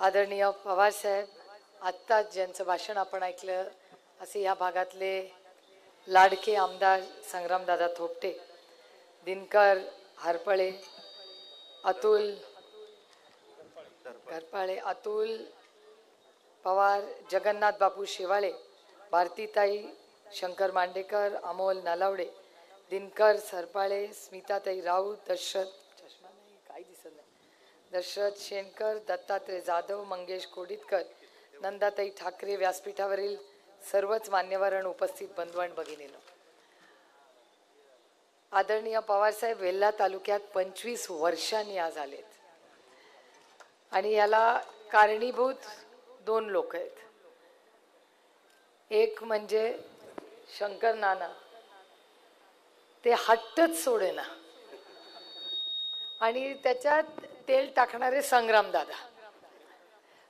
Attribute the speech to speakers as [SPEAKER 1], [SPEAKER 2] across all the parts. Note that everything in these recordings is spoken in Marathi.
[SPEAKER 1] आदरणीय पवार साहेब, आत्ता ज्यांचं भाषण आपण ऐकलं असे या भागातले लाडके आमदार संग्रामदादा थोपटे, दिनकर हरपळे, अतुल घरपाळे, अतुल पवार, जगन्नाथ बापू शेवाळे, भारतीताई शंकर मांडेकर, अमोल नलावडे, दिनकर सरपाळे, स्मिताताई राऊत, दशरथ शेनकर, दत्तात्रय जाधव, मंगेश कोडितकर, नंदाताई ठाकरे, व्यासपीठावरील सर्वच मान्यवर आणि उपस्थित बंधू आणि भगिनींनो, आदरणीय पवारसाहेब वेल्हा तालुक्यात 25 वर्षांनी आज आलेत आणि याला कारणीभूत दोन लोक आहेत. एक म्हणजे शंकर नाना, ते हट्टच सोडेना, आणि त्याच्यात तेल टाकणारे संग्रामदादा.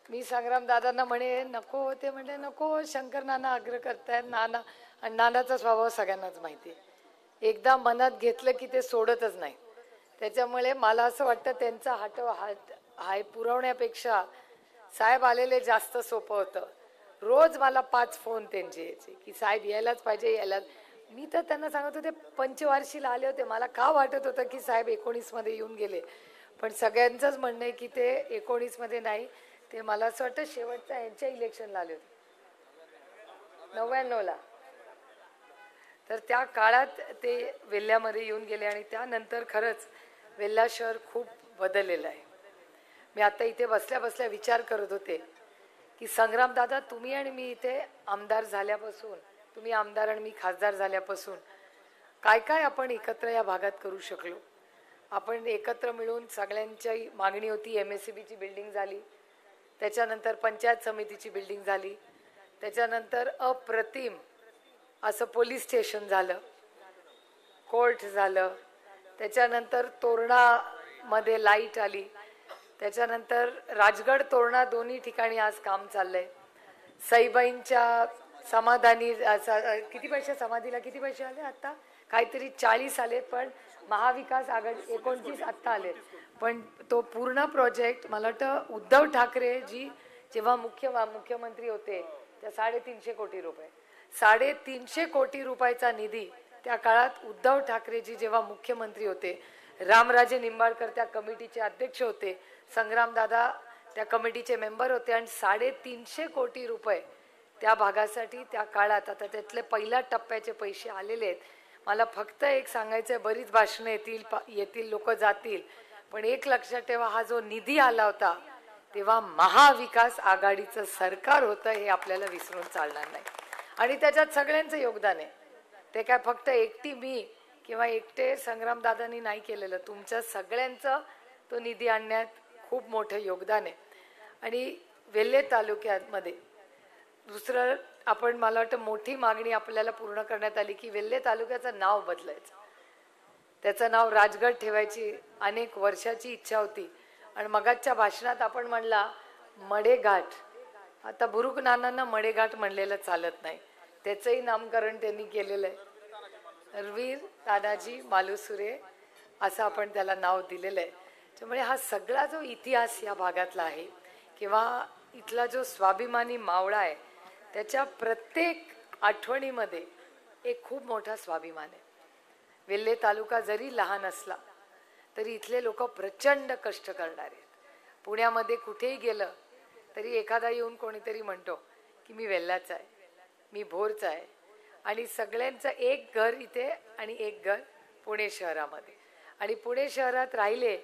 [SPEAKER 1] मी संग्रामदादांना म्हणे नको, ते म्हणजे नको, शंकर नाना आग्रह करतायत. नाना आणि नानाचा स्वभाव सगळ्यांनाच माहिती आहे, एकदा मनात घेतलं की ते सोडतच नाही. त्याच्यामुळे मला असं वाटतं त्यांचा हाय पुरवण्यापेक्षा साहेब आलेले जास्त सोपं होतं. रोज मला 5 फोन त्यांचे यायचे की साहेब यायलाच पाहिजे, यायलाच. मी तर त्यांना सांगत होते, पंचवार्षीला आले होते, मला का वाटत होतं की साहेब 19 मध्ये येऊन गेले, पण सगळ्यांचंच म्हणणं आहे की ते 19 मध्ये नाही, ते मला असं वाटतं शेवटच्या यांच्या इलेक्शनला आले होते 99ला. तर त्या काळात ते वेल्ह्यामध्ये येऊन गेले आणि त्यानंतर खरंच वेल्हा शहर खूप बदललेलं आहे. मी आता इथे बसल्या बसल्या विचार करत होते की संग्रामदादा, तुम्ही आणि मी इथे आमदार झाल्यापासून, तुम्ही आमदार आणि मी खासदार झाल्यापासून काय काय आपण एकत्र या भागात करू शकलो. आपण एकत्र मिळून, सगळ्यांची मागणी होती, MSCBची बिल्डिंग झाली, त्याच्यानंतर पंचायत समितीची बिल्डिंग झाली, त्याच्यानंतर अप्रतिम असं पोलीस स्टेशन झालं, कोर्ट झालं, त्याच्यानंतर तोरणामध्ये लाईट आली, त्याच्यानंतर राजगड तोरणा दोन्ही ठिकाणी आज काम चाललंय. सईबाईंच्या समाधानी किती पैसे, समाधीला किती पैसे आले आता, काहीतरी 40 आले, पण महाविकास आघाडी 29 आत्ता आले. पण तो पूर्ण प्रोजेक्ट मला वाटतं उद्धव ठाकरे जी जेव्हा मुख्यमंत्री होते त्या 350 कोटी रुपये, 350 कोटी रुपयाचा निधी त्या काळात उद्धव ठाकरेजी जेव्हा मुख्यमंत्री होते, रामराजे निंबाळकर त्या कमिटीचे अध्यक्ष होते, संग्रामदादा त्या कमिटीचे मेंबर होते, आणि 350 कोटी रुपये त्या भागासाठी त्या काळात, आता त्यातले पहिल्या टप्प्याचे पैसे आलेले आहेत. मला फक्त एक सांगायचं आहे, बरीच भाषणं येतील, लोक जातील, पण एक लक्षात ठेवा, हा जो निधी आला होता तेव्हा महाविकास आघाडीचं सरकार होतं, हे आपल्याला विसरून चालणार नाही. आणि त्याच्यात सगळ्यांचं योगदान आहे, ते काय फक्त एकटी मी किंवा एकटे संग्रामदादांनी नाही केलेलं, तुमच्या सगळ्यांचं तो निधी आणण्यात खूप मोठं योगदान आहे. आणि वेल्हे तालुक्यामध्ये दुसरं आपण, मला वाटतं मोठी मागणी आपल्याला पूर्ण करण्यात आली की वेल्हे तालुक्याचं नाव बदलायचं, त्याचं नाव राजगड ठेवायची अनेक वर्षाची इच्छा होती. आणि मगाच्या भाषणात आपण म्हणला मडेघाट, आता बुरुक नानांना मडेघाट म्हणलेलं चालत नाही, त्याचंही नामकरण त्यांनी केलेलं आहे, वीर तानाजी मालुसरे असं आपण त्याला नाव दिलेलं आहे. त्यामुळे हा सगळा जो इतिहास या भागातला आहे किंवा इथला जो स्वाभिमानी मावळा आहे, त्याच्या प्रत्येक आठवणीमध्ये एक खूप मोठा स्वाभिमान आहे. वेल्हे तालुका जरी लहान असला तरी इथले लोक प्रचंड कष्ट करणार आहेत. पुण्यामध्ये कुठेही गेलं तरी एखादा येऊन कोणीतरी म्हणतो की मी वेल्ह्याचा आहे, मी भोरचा आहे, आणि सगळ्यांचं एक घर इथे आणि एक घर पुणे शहरामध्ये. आणि पुणे शहरात राहिले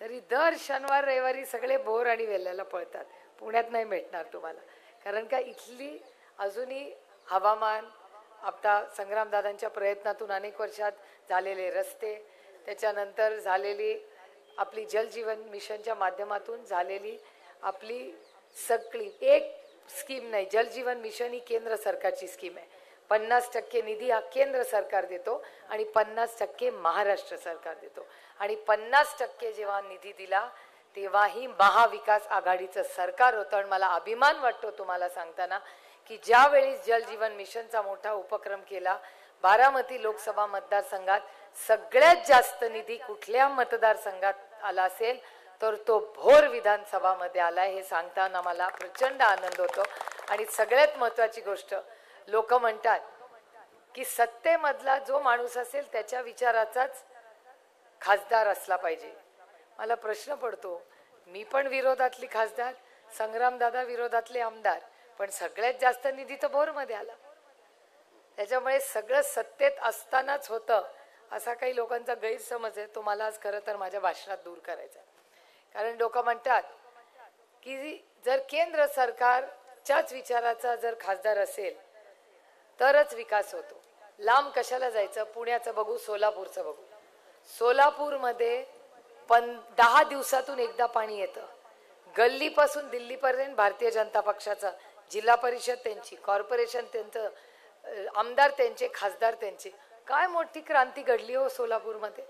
[SPEAKER 1] तरी दर शनिवार रविवारी सगळे भोर आणि वेल्ह्याला पळतात. पुण्यात नाही भेटणार तुम्हाला, कारण का इथली अजूनही हवामान, आता संग्रामदादांच्या प्रयत्नातून अनेक वर्षात झालेले रस्ते, त्याच्यानंतर झालेली आपली जलजीवन मिशनच्या माध्यमातून झालेली आपली सगळी, एक स्कीम नाही, जलजीवन मिशन ही केंद्र सरकारची स्कीम आहे. 50% निधी हा केंद्र सरकार देतो आणि 50% महाराष्ट्र सरकार देतो. आणि 50% जेव्हा निधी दिला तेव्हाही महाविकास आघाडीचं सरकार होतं. आणि मला अभिमान वाटतो तुम्हाला सांगताना की ज्यावेळी जलजीवन मिशनचा मोठा उपक्रम केला, बारामती लोकसभा मतदारसंघात सगळ्यात जास्त निधी कुठल्या मतदारसंघात आला असेल तर तो भोर विधानसभामध्ये आलाय हे सांगताना मला प्रचंड आनंद होतो. आणि सगळ्यात महत्त्वाची गोष्ट, लोक म्हणतात की सत्तेमधला जो माणूस असेल त्याच्या विचाराचाच खासदार असला पाहिजे. मला प्रश्न पडतो, मी पण विरोधातली खासदार, संग्रामदादा विरोधातले आमदार, पण सगळ्यात जास्त निधी तर भोरमध्ये आला. त्याच्यामुळे सगळं सत्तेत असतानाच होतं असा काही लोकांचा गैरसमज आहे. तो मला आज खरं तर माझ्या भाषणात दूर करायचा. कारण लोक म्हणतात की जर केंद्र सरकारच्याच विचाराचा जर खासदार असेल तरच विकास होतो. लांब कशाला जायचं, पुण्याचं बघू, सोलापूरचं बघू. सोलापूरमध्ये 10 दिवसातून एकदा पाणी येतं. गल्लीपासून दिल्लीपर्यंत भारतीय जनता पक्षाचा, जिल्हा परिषद त्यांची, कॉर्पोरेशन त्यांचं, आमदार त्यांचे, खासदार त्यांचे. काय मोठी क्रांती घडली हो सोलापूरमध्ये.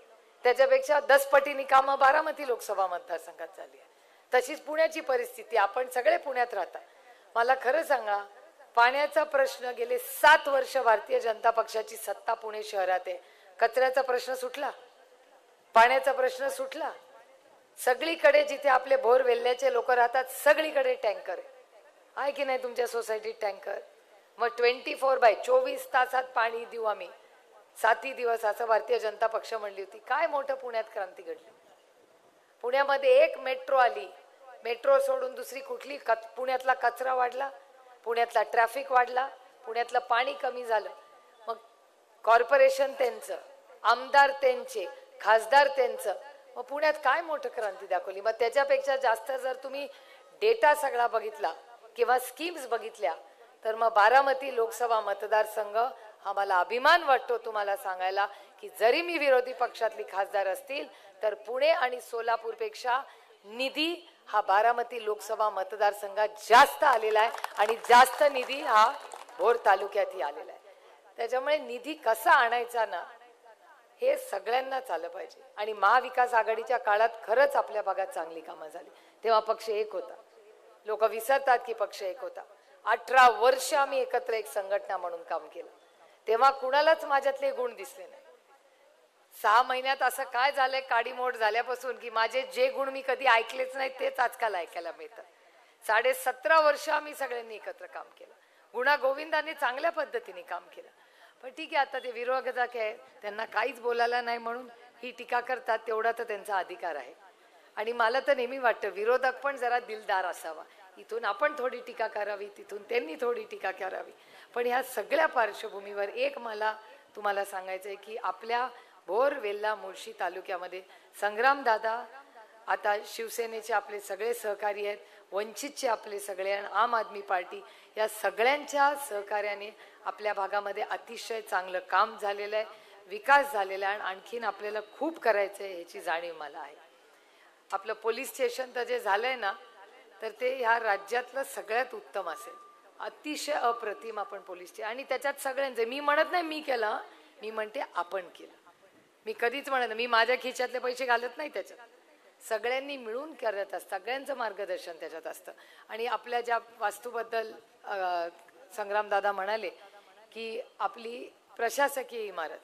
[SPEAKER 1] त्याच्यापेक्षा 10 पटीने कामं बारामती लोकसभा मतदारसंघात झाली आहे. तशीच पुण्याची परिस्थिती. आपण सगळे पुण्यात राहता. मला खरं सांगा, पाण्याचा प्रश्न गेले 7 वर्ष भारतीय जनता पक्षाची सत्ता पुणे शहरात आहे. कचऱ्याचा प्रश्न सुटला, पाण्याचा प्रश्न सुटला. सगळीकडे जिथे आपले भोर वेल्ल्याचे लोक राहतात सगळीकडे टँकर आहे की नाही तुमच्या सोसायटीत टँकर? मग 24/24 तासात पाणी देऊ आम्ही 7 दिवस, असं भारतीय जनता पक्ष म्हणली होती. काय मोठं पुण्यात क्रांती घडली. पुण्यामध्ये एक मेट्रो आली. मेट्रो सोडून दुसरी कुठली, पुण्यातला कचरा वाढला, पुण्यातला ट्रॅफिक वाढला, पुण्यातलं पाणी कमी झालं. मग कॉर्पोरेशन त्यांचं, आमदार त्यांचे, खासदार त्यांचं. मग पुण्यात काय मोठं क्रांती दाखवली. मग त्याच्यापेक्षा जास्त जर तुम्ही डेटा सगळा बघितला किंवा स्कीम्स बघितल्या तर मग बारामती लोकसभा मतदारसंघ हा मला अभिमान वाटतो तुम्हाला सांगायला की जरी मी विरोधी पक्षातली खासदार असतील तर पुणे आणि सोलापूरपेक्षा निधी हा बारामती लोकसभा मतदारसंघात जास्त आलेला आहे आणि जास्त निधी हा भोर तालुक्यातही आलेला आहे. त्याच्यामुळे निधी कसा आणायचा ना हे सगळ्यांनाच आलं पाहिजे. आणि महाविकास आघाडीच्या काळात खरंच आपल्या भागात चांगली कामं झाली. तेव्हा पक्ष एक होता. लोक विसरतात की पक्ष एक होता. 18 वर्ष आम्ही एकत्र एक संघटना म्हणून काम केलं. तेव्हा कुणालाच माझ्यातले गुण दिसले नाही. 6 महिन्यात असं काय झालंय काडीमोड झाल्यापासून की माझे जे गुण मी कधी ऐकलेच नाही तेच आजकाल ऐकायला मिळतात. 17.5 वर्ष आम्ही सगळ्यांनी एकत्र काम केलं. गुणा गोविंदाने चांगल्या पद्धतीने काम केलं. पण ठीक आहे, आता ते विरोधक आहे, त्यांना काहीच बोलायला नाही म्हणून ही टीका करतात, तेवढा तर त्यांचा अधिकार आहे. आणि मला तर नेहमी वाटतं विरोधक पण जरा दिलदार असावा. इथून आपण थोडी टीका करावी, तिथून त्यांनी थोडी टीका करावी. पण ह्या सगळ्या पार्श्वभूमीवर एक मला तुम्हाला सांगायचं आहे की आपल्या भोर वेल्हा मुळशी तालुक्यामध्ये संग्रामदादा, आता शिवसेनेचे आपले सगळे सहकारी आहेत, वंचितचे आपले सगळे, आम आदमी पार्टी, या सगळ्यांच्या सहकार्याने आपल्या भागामध्ये अतिशय चांगलं काम झालेलं आहे, विकास झालेला आहे. आणि आणखीन आपल्याला खूप करायचं आहे ह्याची जाणीव मला आहे. आपलं पोलीस स्टेशन तर जे झालंय ना तर ते ह्या राज्यातलं सगळ्यात उत्तम असेल. अतिशय अप्रतिम आपण पोलीस स्टेशन. आणि त्याच्यात सगळ्यांचे, मी म्हणत नाही मी केलं, मी म्हणते आपण केलं. मी कधीच म्हणत नाही, मी माझ्या खिशातले पैसे घालत नाही त्याच्यात. सगळ्यांनी मिळून करत असतं, सगळ्यांचं मार्गदर्शन त्याच्यात असतं. आणि आपल्या ज्या वास्तूबद्दल संग्रामदादा म्हणाले की आपली प्रशासकीय इमारत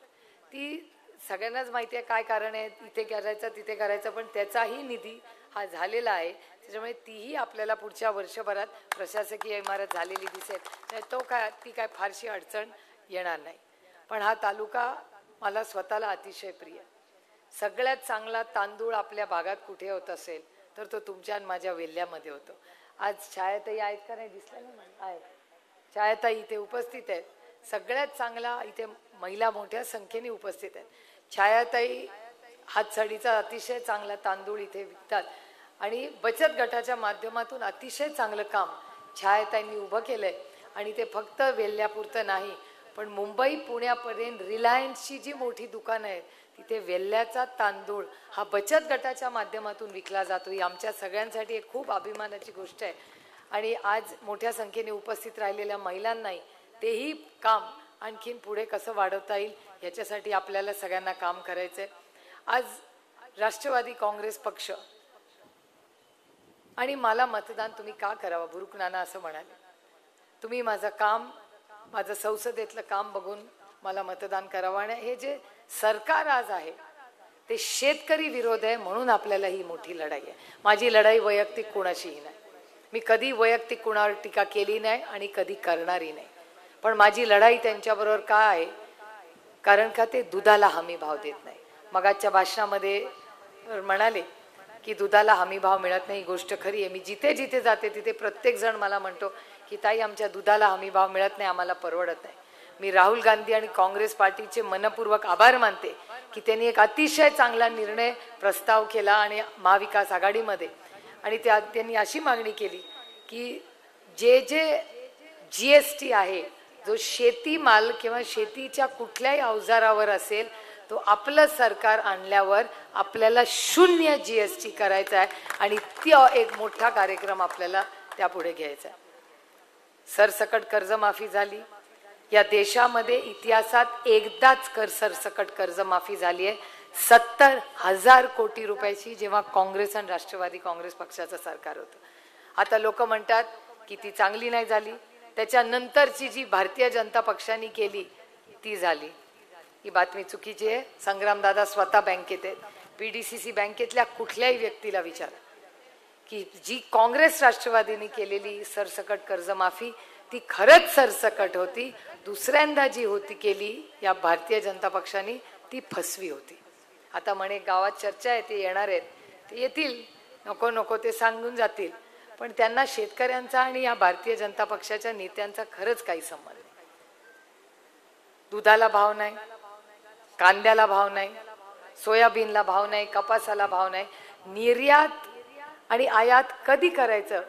[SPEAKER 1] ती सगळ्यांनाच माहिती आहे काय कारण आहे, इथे करायचं तिथे करायचं, पण त्याचाही निधी हा झालेला आहे. त्याच्यामुळे तीही आपल्याला पुढच्या वर्षभरात प्रशासकीय इमारत झालेली दिसेल. ती काय फारशी अडचण येणार नाही. पण हा तालुका मला स्वतःला अतिशय प्रिय. सगळ्यात चांगला तांदूळ आपल्या भागात कुठे होत असेल तर तो तुमच्या आणि माझ्या वेल्ह्यामध्ये होतो. आज छायाताई आहेत का नाही, दिसल्या ना आहेत, छायाताई इथे उपस्थित आहेत. सगळ्यात चांगला इथे महिला मोठ्या संख्येने उपस्थित आहेत. छायाताई हातसडीचा अतिशय चांगला तांदूळ इथे विकतात आणि बचत गटाच्या माध्यमातून अतिशय चांगलं काम छायाताईंनी उभं केलंय. आणि ते फक्त वेल्ह्यापुरतं नाही पण मुंबई पुण्यापर्यंत रिलायन्सची जी मोठी दुकानं आहेत तिथे वेल्ह्याचा तांदूळ हा बचत गटाच्या माध्यमातून विकला जातो. ही आमच्या सगळ्यांसाठी एक खूप अभिमानाची गोष्ट आहे. आणि आज मोठ्या संख्येने उपस्थित राहिलेल्या महिलांनाही तेही काम आणखीन पुढे कसं वाढवता येईल याच्यासाठी आपल्याला सगळ्यांना काम करायचंय. आज राष्ट्रवादी काँग्रेस पक्ष आणि मला मतदान तुम्ही का करावं, बुरुक नाना असं म्हणाले. तुम्ही माझं संसदेतलं काम बघून मला मतदान करावं. आणि हे जे सरकार आज आहे ते शेतकरी विरोध आहे, म्हणून आपल्याला ही मोठी लढाई आहे. माझी लढाई वैयक्तिक कोणाशीही नाही. मी कधी वैयक्तिक कुणावर टीका केली नाही आणि कधी करणारही नाही. पण माझी लढाई त्यांच्याबरोबर का आहे? कारण का ते दुधाला हमी भाव देत नाही. मगाच्या भाषणामध्ये म्हणाले की दुधाला हमी भाव मिळत नाही. गोष्ट खरी आहे. मी जिथे जिथे जाते तिथे प्रत्येक जण मला म्हणतो की ताई आमच्या दुधाला हमी भाव मिळत नाही, आम्हाला परवडत नाही. मी राहुल गांधी आणि काँग्रेस पार्टीचे मनपूर्वक आभार मानते की त्यांनी एक अतिशय चांगला निर्णय प्रस्ताव केला आणि महाविकास आघाडीमध्ये, आणि त्यांनी अशी मागणी केली की जे GST आहे, जो शेतीमाल किंवा शेतीच्या कुठल्याही अवजारावर असेल, तो आपलं सरकार आणल्यावर आपल्याला 0 GST करायचा आहे आणि तो एक मोठा कार्यक्रम आपल्याला त्यापुढे घ्यायचा आहे. सरसकट कर्जमाफी झाली. या देशामध्ये इतिहासात एकदाच सरसकट कर्जमाफी झाली आहे, 70,000 कोटी रुपयाची, जेव्हा काँग्रेस आणि राष्ट्रवादी काँग्रेस पक्षाचं सरकार होतं. आता लोक म्हणतात की ती चांगली नाही झाली. त्याच्यानंतरची जी भारतीय जनता पक्षाने केली ती झाली. ही बातमी चुकीची आहे. संग्रामदादा स्वतः बँकेत आहेत. PDCC बँकेतल्या कुठल्याही व्यक्तीला विचारा की जी काँग्रेस राष्ट्रवादीने केलेली सरसकट कर्जमाफी ती खरंच सरसकट होती. दुसऱ्यांदा जी होती केली या भारतीय जनता पक्षाने ती फसवी होती. आता म्हणे गावात चर्चा आहे, ते येणार आहेत, ते येतील, नको नको ते सांगून जातील, पण त्यांना शेतकऱ्यांचा आणि या भारतीय जनता पक्षाच्या नेत्यांचा खरंच काही संबंध नाही. दुधाला भाव नाही, कांद्याला भाव नाही, सोयाबीनला भाव नाही, कपासाला भाव नाही. निर्यात आणि आयात कधी करायचं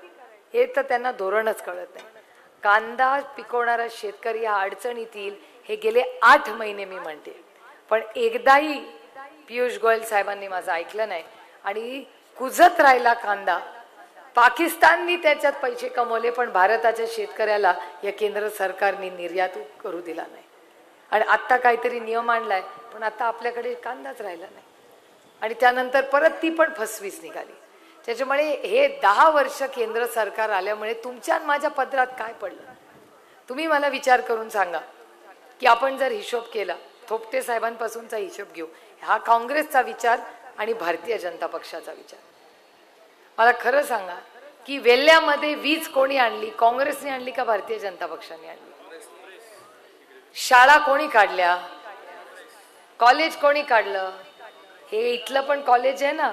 [SPEAKER 1] हे तर त्यांना धोरणच कळत नाही. कांदा पिकवणारा शेतकरी हा अडचणीत येईल हे गेले 8 महिने मी म्हणते, पण एकदाही पियुष गोयल साहेबांनी माझं ऐकलं नाही आणि कुजत राहिला कांदा. पाकिस्ताननी त्याच्यात पैसे कमवले, पण भारताच्या शेतकऱ्याला या केंद्र सरकारने निर्यात करू दिला नाही. आणि आत्ता काहीतरी नियम आणलाय, पण आता आपल्याकडे कांदाच राहिला नाही आणि त्यानंतर परत ती पण फसवीच निघाली. त्याच्यामुळे हे 10 वर्ष केंद्र सरकार आल्यामुळे तुमच्या माझ्या पदरात काय पडलं? तुम्ही मला विचार करून सांगा की आपण जर हिशोब केला, थोपटे साहेबांपासूनचा हिशोब घेऊ, हा काँग्रेसचा विचार आणि भारतीय जनता पक्षाचा विचार. मला खरं सांगा की वेल्ल्यामध्ये वीज कोणी आणली? काँग्रेसने आणली का भारतीय जनता पक्षाने आणली? शाळा कोणी काढल्या? कॉलेज कोणी काढलं? हे इथलं पण कॉलेज आहे ना,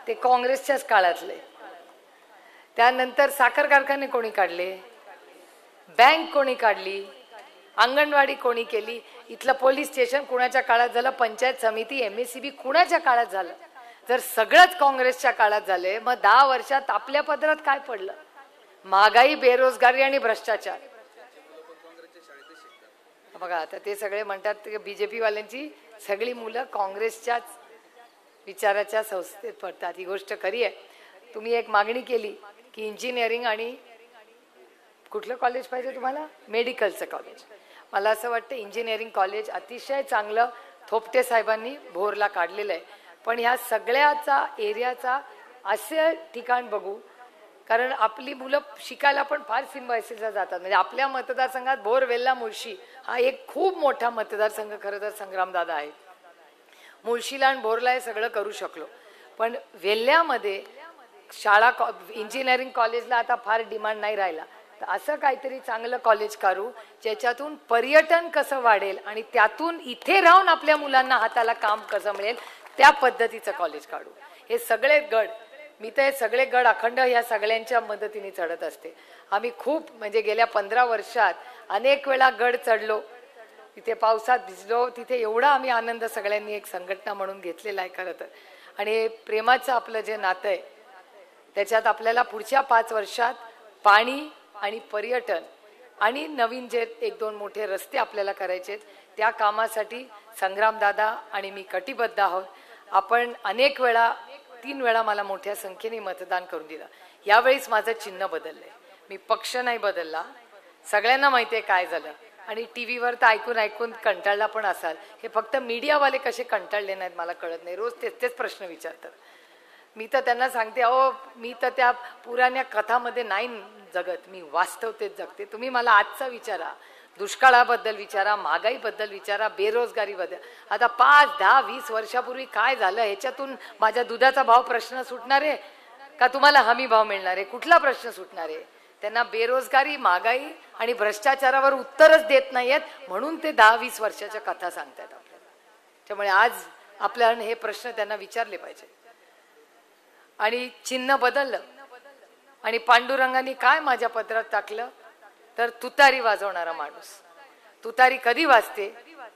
[SPEAKER 1] ते काँग्रेसच्याच काळातले. त्यानंतर साखर कारखाने कोणी काढले? बँक कोणी काढली? अंगणवाडी कोणी केली? इथलं पोलीस स्टेशन कुणाच्या काळात झालं? पंचायत समिती MSCB कुणाच्या काळात झालं? जर सगळंच काँग्रेसच्या काळात झाले, मग 10 वर्षात आपल्या पदरात काय पडलं? महागाई, बेरोजगारी आणि भ्रष्टाचार. बघा आता ते सगळे म्हणतात की BJP वाल्यांची सगळी मुलं काँग्रेसच्याच विचाराच्या संस्थेत पडतात. ही गोष्ट खरी आहे. तुम्ही एक मागणी केली की इंजिनिअरिंग आणि कुठलं कॉलेज पाहिजे तुम्हाला? मेडिकलचं कॉलेज. मला असं वाटतं इंजिनिअरिंग कॉलेज अतिशय चांगलं थोपटे साहेबांनी भोरला काढलेलं आहे. पण ह्या सगळ्याचा एरियाचा असे ठिकाण बघू, कारण आपली मुलं शिकायला पण फार सिम्बायसिसला जातात. म्हणजे आपल्या मतदारसंघात भोर, वेल्ला, मुळशी हा एक खूप मोठा मतदारसंघ खरं तर संग्रामदादा आहे. मुळशीला आणि भोरला हे सगळं करू शकलो, पण वेल्ल्यामध्ये शाळा इंजिनिअरिंग कॉलेजला आता फार डिमांड नाही राहिला. तर असं काहीतरी चांगलं कॉलेज करू ज्याच्यातून पर्यटन कसं वाढेल आणि त्यातून इथे राहून आपल्या मुलांना हाताला काम कसं मिळेल, त्या पद्धतीचं कॉलेज काढू. हे सगळे गड, मी तर हे सगळे गड अखंड या सगळ्यांच्या मदतीने चढत असते. आम्ही खूप म्हणजे गेल्या 15 वर्षात अनेक वेळा गड चढलो, तिथे पावसात भिजलो, तिथे एवढा आम्ही आनंद सगळ्यांनी एक संघटना म्हणून घेतलेला आहे खरं तर. आणि प्रेमाचं आपलं जे नातं आहे त्याच्यात आपल्याला पुढच्या 5 वर्षात पाणी आणि पर्यटन आणि नवीन जे 1-2 मोठे रस्ते आपल्याला करायचे आहेत, त्या कामासाठी संग्रामदादा आणि मी कटिबद्ध आहोत. आपण अनेक वेळा 3 वेळा मला मोठ्या संख्येने मतदान करून दिलं. यावेळीच माझं चिन्ह बदललंय. मी पक्ष नाही बदलला. सगळ्यांना माहिती आहे काय झालं आणि टीव्हीवर तर ऐकून ऐकून कंटाळला पण असाल. हे फक्त मीडियावाले कसे कंटाळले नाहीत मला कळत नाही. रोज तेच प्रश्न विचारतात. मी तर त्यांना सांगते, अहो मी तर त्या पुराण्या कथामध्ये नाही जगत, मी वास्तवतेत जगते. तुम्ही मला आजचा विचारा, दुष्काळाबद्दल विचारा, महागाईबद्दल विचारा, बेरोजगारीबद्दल. आता 5, 10, 20 वर्षापूर्वी काय झालं ह्याच्यातून माझ्या दुधाचा भाव प्रश्न सुटणार आहे का तुम्हाला हमी भाव मिळणार आहे? कुठला प्रश्न सुटणार आहे? त्यांना बेरोजगारी, महागाई आणि भ्रष्टाचारावर उत्तरच देत नाहीयेत, म्हणून ते 10-20 वर्षाच्या कथा सांगतात आपल्याला. त्यामुळे आज आपल्याला हे प्रश्न त्यांना विचारले पाहिजे. आणि चिन्ह बदललं आणि पांडुरंगाने काय माझ्या पत्रात टाकलं तर तुतारी वाजवणारा माणूस. तुतारी कधी वाजते?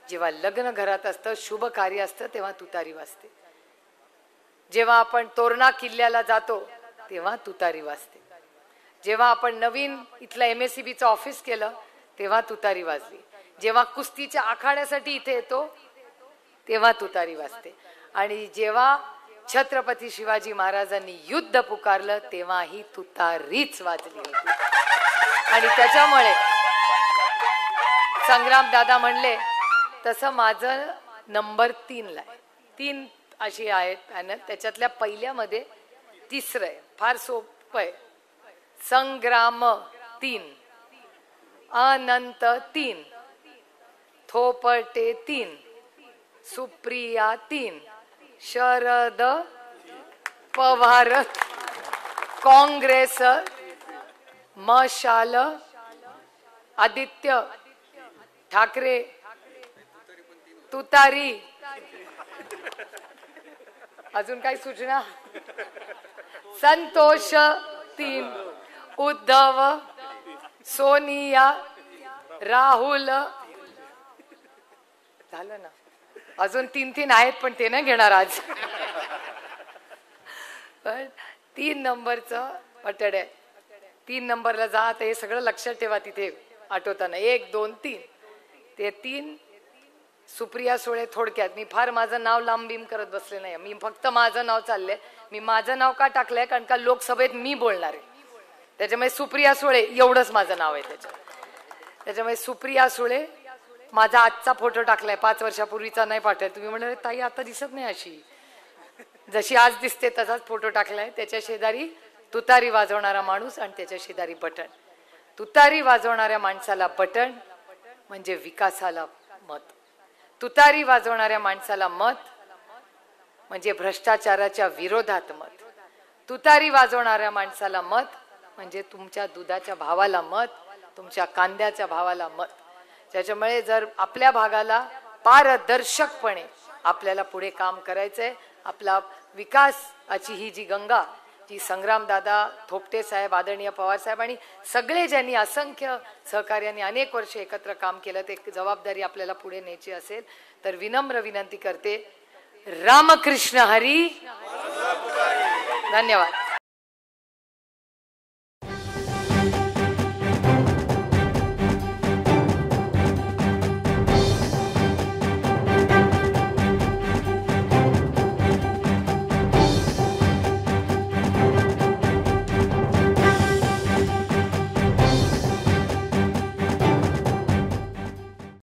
[SPEAKER 1] जेव्हा लग्न घरात असतं, शुभ कार्य असतं, तेव्हा तुतारी वाजते. जेव्हा आपण तोरणा किल्ल्याला जातो तेव्हा तुतारी वाजते. जेव्हा आपण नवीन इथलं MSCBचं ऑफिस केलं तेव्हा तुतारी वाजली. जेव्हा कुस्तीच्या आखाड्यासाठी इथे येतो तेव्हा तुतारी वाजते. आणि जेव्हा छत्रपती शिवाजी महाराजांनी युद्ध पुकारलं तेव्हा ही तुतारीच वाजली होती. आणि त्याच्यामुळे संग्राम दादा म्हणले तसं माझं नंबर 3 ला आहे. 3 अशी आहेत पॅनल, त्याच्यातल्या पहिल्यामध्ये तिसरं आहे. फार सोपं आहे. संग्राम 3, अनंत 3, थोपटे 3, सुप्रिया 3, शरद पवार, काँग्रेस, मशाल, आदित्य ठाकरे, तुतारी. अजून काही सूचना? संतोष 3, उद्धव, सोनिया, राहुल. झालं ना? अजून 3 आहेत पण ते नाही घेणार आज. पण 3 नंबरचं पटड आहे. 3 नंबरला जा. आता हे सगळं लक्षात ठेवा तिथे आठवताना. 1, 2, 3 ते 3 सुप्रिया सुळे. थोडक्यात मी फार माझं नाव लांबीम करत बसले नाही. मी फक्त माझं नाव चाललंय. मी माझं नाव का टाकलंय कारण का लोकसभेत मी बोलणार आहे. त्याच्यामुळे सुप्रिया सुळे एवढंच माझं नाव आहे त्याच्यामुळे सुप्रिया सुळे. माझा आजचा फोटो टाकलाय, 5 वर्षापूर्वीचा नाही पाठवला. तुम्ही म्हणाले ताई आता दिसत नाही अशी, जशी आज दिसते तसाच फोटो टाकलाय. त्याच्या शेजारी तुतारी वाजवणारा माणूस आणि त्याच्या शेजारी बटन. तुतारी वाजवणाऱ्या माणसाला बटन म्हणजे विकासाला मत. तुतारी वाजवणाऱ्या माणसाला मत म्हणजे भ्रष्टाचाराच्या विरोधात मत. तुतारी वाजवणाऱ्या माणसाला मत म्हणजे तुमच्या दुधाच्या भावाला मत, तुमच्या कांद्याच्या भावाला मत. त्याच्यामुळे जर आपल्या भागाला पारदर्शकपणे आपल्याला पुढे काम करायचंय, आपला विकासाची ही जी गंगा जी संग्रामदादा, थोपटे साहेब, आदरणीय पवार साहेब आणि सगळे ज्यांनी असंख्य सहकार्यांनी अनेक वर्ष एकत्र काम केलं, ते जबाबदारी आपल्याला पुढे न्यायची असेल तर विनम्र विनंती करते. रामकृष्ण हरी. धन्यवाद.